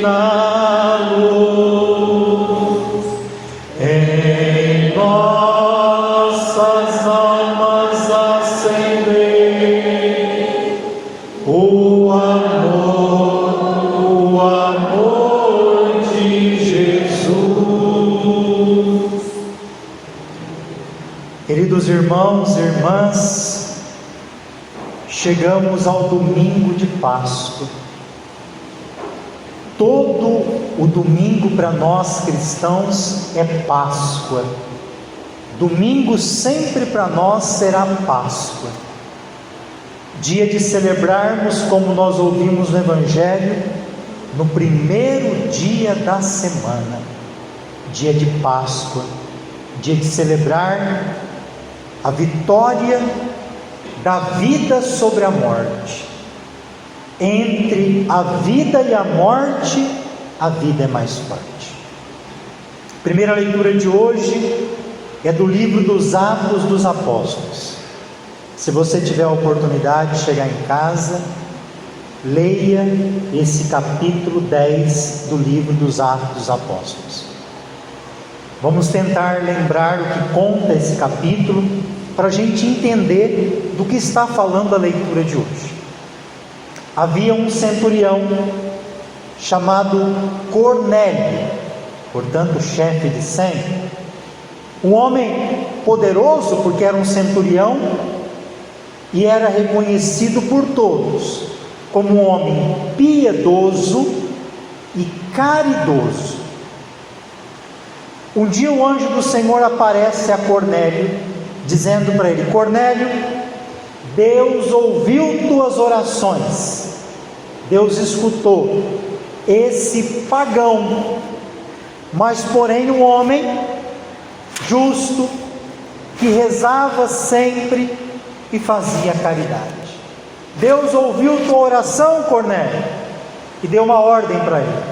na luz, em nossas almas acender o amor de Jesus. Queridos irmãos e irmãs, chegamos ao domingo de Páscoa. Todo o domingo para nós cristãos é Páscoa. Domingo sempre para nós será Páscoa. Dia de celebrarmos, como nós ouvimos no Evangelho, no primeiro dia da semana, dia de Páscoa, dia de celebrar a vitória da vida sobre a morte. Entre a vida e a morte, a vida é mais forte. Primeira leitura de hoje é do livro dos Atos dos Apóstolos. Se você tiver a oportunidade de chegar em casa, leia esse capítulo 10 do livro dos Atos dos Apóstolos. Vamos tentar lembrar o que conta esse capítulo, para a gente entender do que está falando a leitura de hoje. Havia um centurião chamado Cornélio, portanto chefe de 100, um homem poderoso, porque era um centurião e era reconhecido por todos como um homem piedoso e caridoso. Um dia o anjo do Senhor aparece a Cornélio, dizendo para ele: Cornélio, Deus ouviu tuas orações, Deus escutou esse pagão, mas porém um homem justo, que rezava sempre e fazia caridade. Deus ouviu tua oração, Cornélio, e deu uma ordem para ele: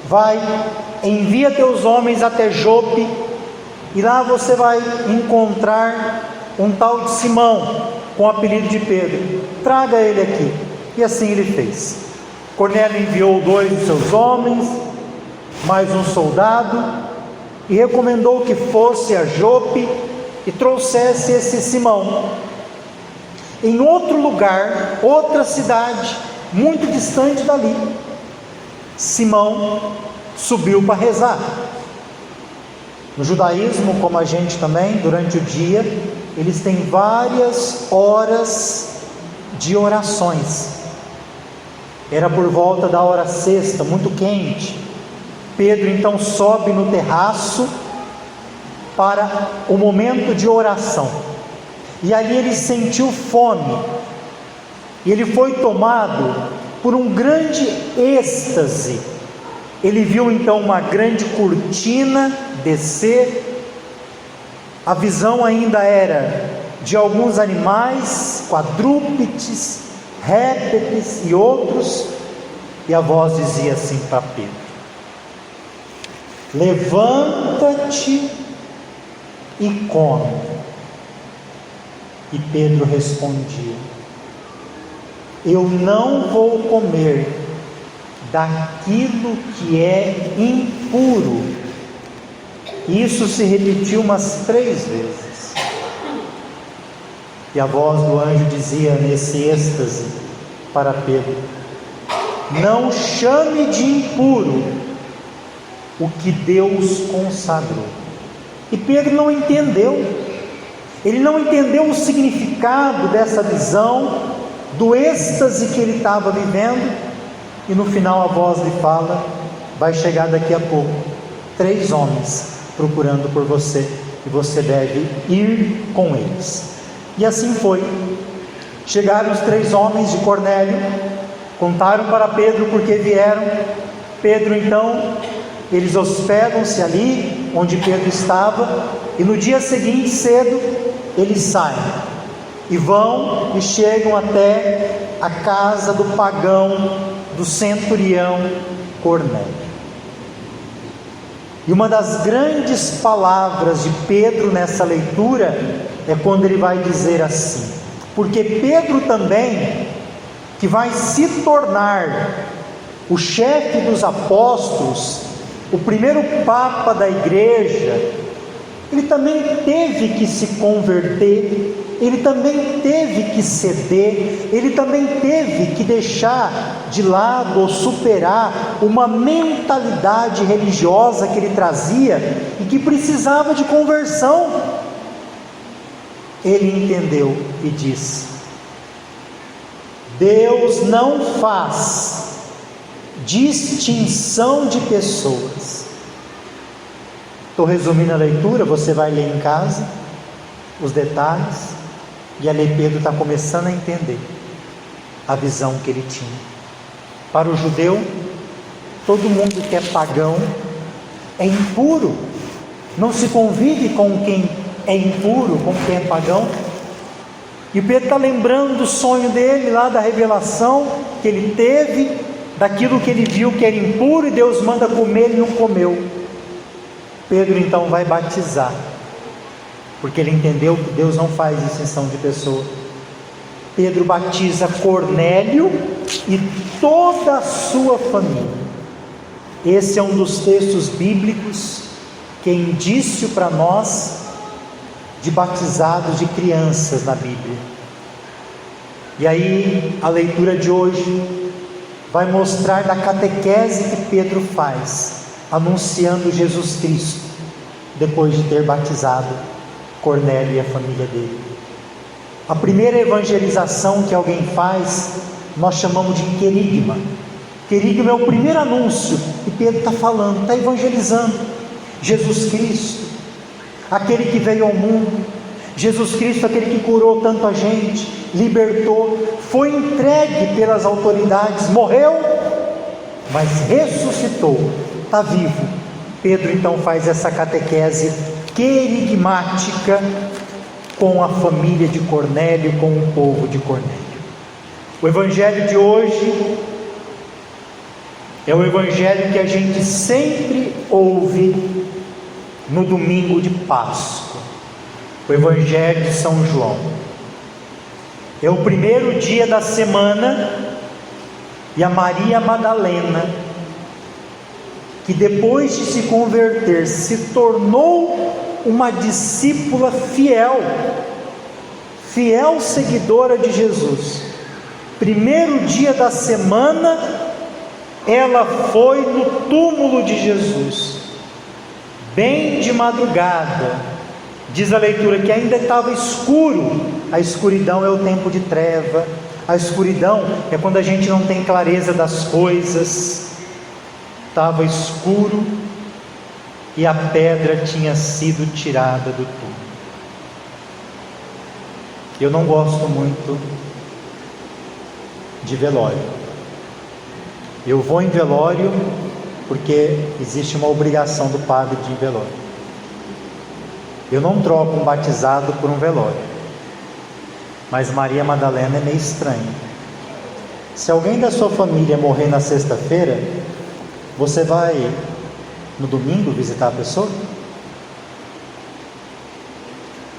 vai, envia teus homens até Jope, e lá você vai encontrar um tal de Simão, com o apelido de Pedro, traga ele aqui. E assim ele fez. Cornélio enviou 2 de seus homens, mais um soldado, e recomendou que fosse a Jope e trouxesse esse Simão. Em outro lugar, outra cidade, muito distante dali, Simão subiu para rezar. No judaísmo, como a gente também, durante o dia, eles têm várias horas de orações. Era por volta da hora sexta, muito quente. Pedro então sobe no terraço para o momento de oração. E ali ele sentiu fome. E ele foi tomado por um grande êxtase. Ele viu então uma grande cortina descer. A visão ainda era de alguns animais, quadrúpedes, répteis e outros, e a voz dizia assim para Pedro: levanta-te e come. E Pedro respondia: eu não vou comer daquilo que é impuro. Isso se repetiu umas 3 vezes. E a voz do anjo dizia nesse êxtase para Pedro: não chame de impuro o que Deus consagrou. E Pedro não entendeu. Ele não entendeu o significado dessa visão, do êxtase que ele estava vivendo. E no final a voz lhe fala: vai chegar daqui a pouco 3 homens procurando por você, e você deve ir com eles. E assim foi. Chegaram os 3 homens de Cornélio, contaram para Pedro porque vieram. Pedro então, eles hospedam-se ali onde Pedro estava, e no dia seguinte cedo eles saem e vão e chegam até a casa do pagão, do centurião Cornélio. E uma das grandes palavras de Pedro nessa leitura é quando ele vai dizer assim, porque Pedro também, que vai se tornar o chefe dos apóstolos, o primeiro papa da igreja, ele também teve que se converter, ele também teve que ceder, ele também teve que deixar de lado ou superar uma mentalidade religiosa que ele trazia e que precisava de conversão. Ele entendeu e disse: Deus não faz distinção de pessoas. Estou resumindo a leitura, você vai ler em casa os detalhes, e ali Pedro está começando a entender a visão que ele tinha. Para o judeu, todo mundo que é pagão é impuro, não se convive com quem é impuro, com quem é pagão. E Pedro está lembrando do sonho dele lá, da revelação que ele teve, daquilo que ele viu que era impuro e Deus manda comer, ele não comeu. Pedro então vai batizar, porque ele entendeu que Deus não faz distinção de pessoa. Pedro batiza Cornélio e toda a sua família. Esse é um dos textos bíblicos que é indício para nós de batizados de crianças na Bíblia. E aí a leitura de hoje vai mostrar da catequese que Pedro faz, anunciando Jesus Cristo, depois de ter batizado Cornélio e a família dele. A primeira evangelização que alguém faz, nós chamamos de querigma. Querigma é o primeiro anúncio que Pedro está falando, está evangelizando. Jesus Cristo, aquele que veio ao mundo, Jesus Cristo, aquele que curou tanto a gente, libertou, foi entregue pelas autoridades, morreu, mas ressuscitou, está vivo. Pedro então faz essa catequese querigmática com a família de Cornélio, com o povo de Cornélio. O evangelho de hoje é o evangelho que a gente sempre ouve no domingo de Páscoa, o evangelho de São João. É o primeiro dia da semana, e a Maria Madalena, que depois de se converter, se tornou uma discípula fiel seguidora de Jesus. Primeiro dia da semana, ela foi no túmulo de Jesus, bem de madrugada. Diz a leitura que ainda estava escuro. A escuridão é o tempo de treva, a escuridão é quando a gente não tem clareza das coisas. Estava escuro e a pedra tinha sido tirada do túmulo. Eu não gosto muito de velório. Eu vou em velório porque existe uma obrigação do padre de ir em velório. Eu não troco um batizado por um velório. Mas Maria Madalena é meio estranho. Se alguém da sua família morrer na sexta-feira, você vai no domingo visitar a pessoa?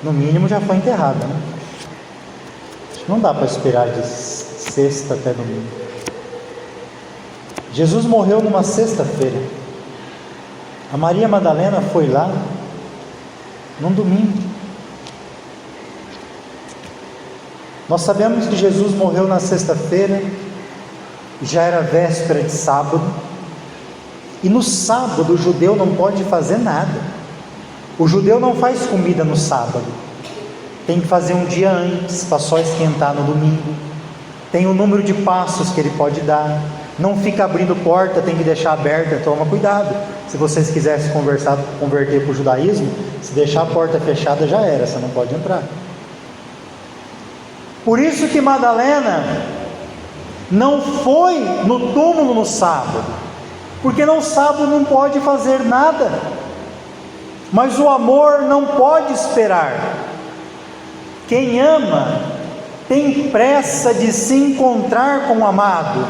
No mínimo já foi enterrada, né? Não dá para esperar de sexta até domingo. Jesus morreu numa sexta-feira. A Maria Madalena foi lá num domingo. Nós sabemos que Jesus morreu na sexta-feira, já era véspera de sábado, e no sábado o judeu não pode fazer nada. O judeu não faz comida no sábado, tem que fazer um dia antes, para só esquentar no domingo. Tem um número de passos que ele pode dar, não fica abrindo porta, tem que deixar aberta. Toma cuidado, se vocês quisessem converter para o judaísmo, se deixar a porta fechada já era, você não pode entrar. Por isso que Madalena não foi no túmulo no sábado, porque no sábado não pode fazer nada. Mas o amor não pode esperar. Quem ama tem pressa de se encontrar com o amado.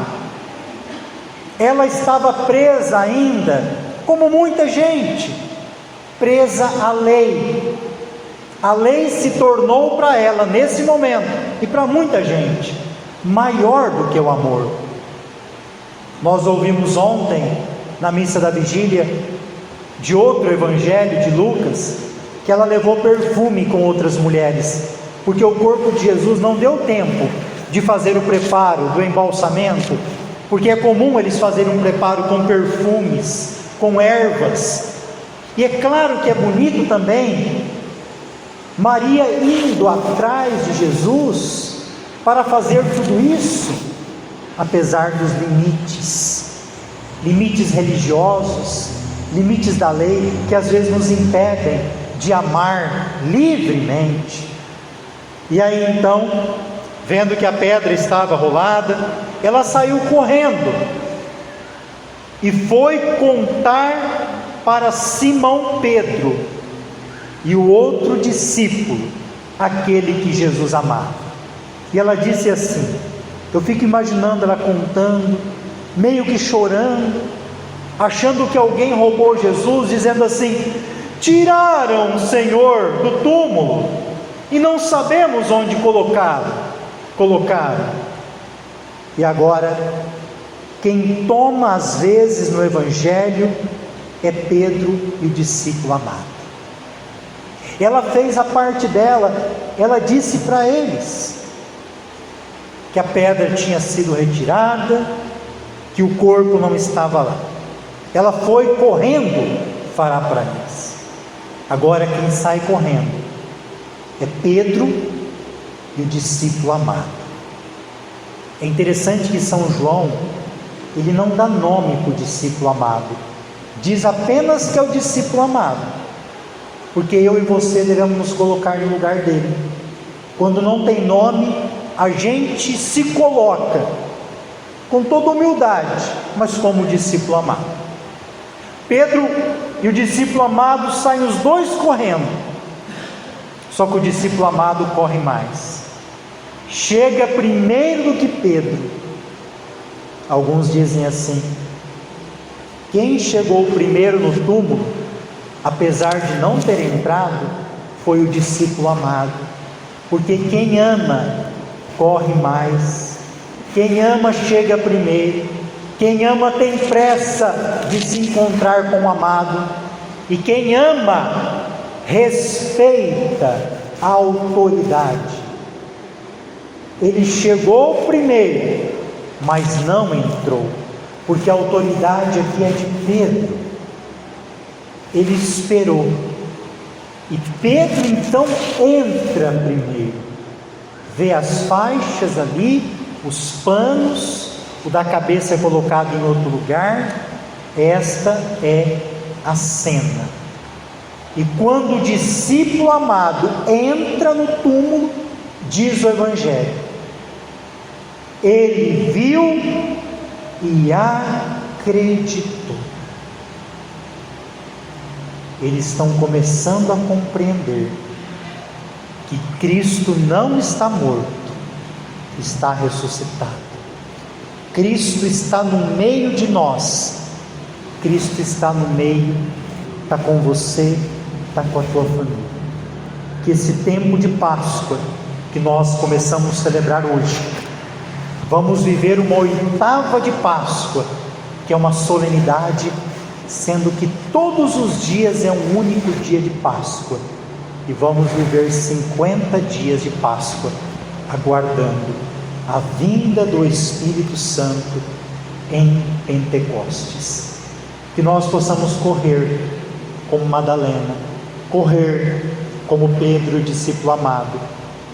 Ela estava presa ainda, como muita gente, presa à lei. A lei se tornou para ela, nesse momento, e para muita gente, maior do que o amor. Nós ouvimos ontem, na missa da vigília, de outro evangelho, de Lucas, que ela levou perfume com outras mulheres, porque o corpo de Jesus não deu tempo de fazer o preparo do embalsamento, porque é comum eles fazerem um preparo com perfumes, com ervas, e é claro que é bonito também Maria indo atrás de Jesus para fazer tudo isso, apesar dos limites religiosos, limites da lei, que às vezes nos impedem de amar livremente. E aí então, vendo que a pedra estava rolada, ela saiu correndo e foi contar para Simão Pedro e o outro discípulo, aquele que Jesus amava. E ela disse assim, eu fico imaginando ela contando, meio que chorando, achando que alguém roubou Jesus, dizendo assim: tiraram o Senhor do túmulo e não sabemos onde colocaram. E agora, quem toma as vezes no Evangelho é Pedro e o discípulo amado. Ela fez a parte dela, ela disse para eles que a pedra tinha sido retirada, que o corpo não estava lá. Ela foi correndo falar para eles. Agora quem sai correndo é Pedro e o discípulo amado. É interessante que São João, ele não dá nome para o discípulo amado, diz apenas que é o discípulo amado, porque eu e você devemos nos colocar no lugar dele. Quando não tem nome, a gente se coloca com toda humildade, mas como discípulo amado. Pedro e o discípulo amado saem os dois correndo, só que o discípulo amado corre mais, chega primeiro do que Pedro. Alguns dizem assim: quem chegou primeiro no túmulo, apesar de não ter entrado, foi o discípulo amado, porque quem ama corre mais, quem ama chega primeiro, quem ama tem pressa de se encontrar com o amado, e quem ama respeita a autoridade. Ele chegou primeiro, mas não entrou, porque a autoridade aqui é de Pedro. Ele esperou, e Pedro então entra primeiro, vê as faixas ali, os panos, o da cabeça é colocado em outro lugar. Esta é a cena. E quando o discípulo amado entra no túmulo, diz o Evangelho, ele viu e acreditou. Eles estão começando a compreender que Cristo não está morto, está ressuscitado. Cristo está no meio de nós. Cristo está no meio, está com você, está com a tua família. Que esse tempo de Páscoa que nós começamos a celebrar hoje, vamos viver uma oitava de Páscoa, que é uma solenidade, sendo que todos os dias é um único dia de Páscoa, e vamos viver 50 dias de Páscoa, aguardando a vinda do Espírito Santo em Pentecostes. Que nós possamos correr como Madalena, correr como Pedro, o discípulo amado,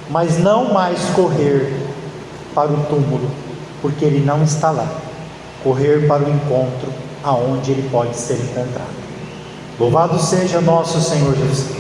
mas não mais correr para o túmulo, porque ele não está lá. Correr para o encontro, aonde ele pode ser encontrado. Louvado seja nosso Senhor Jesus Cristo.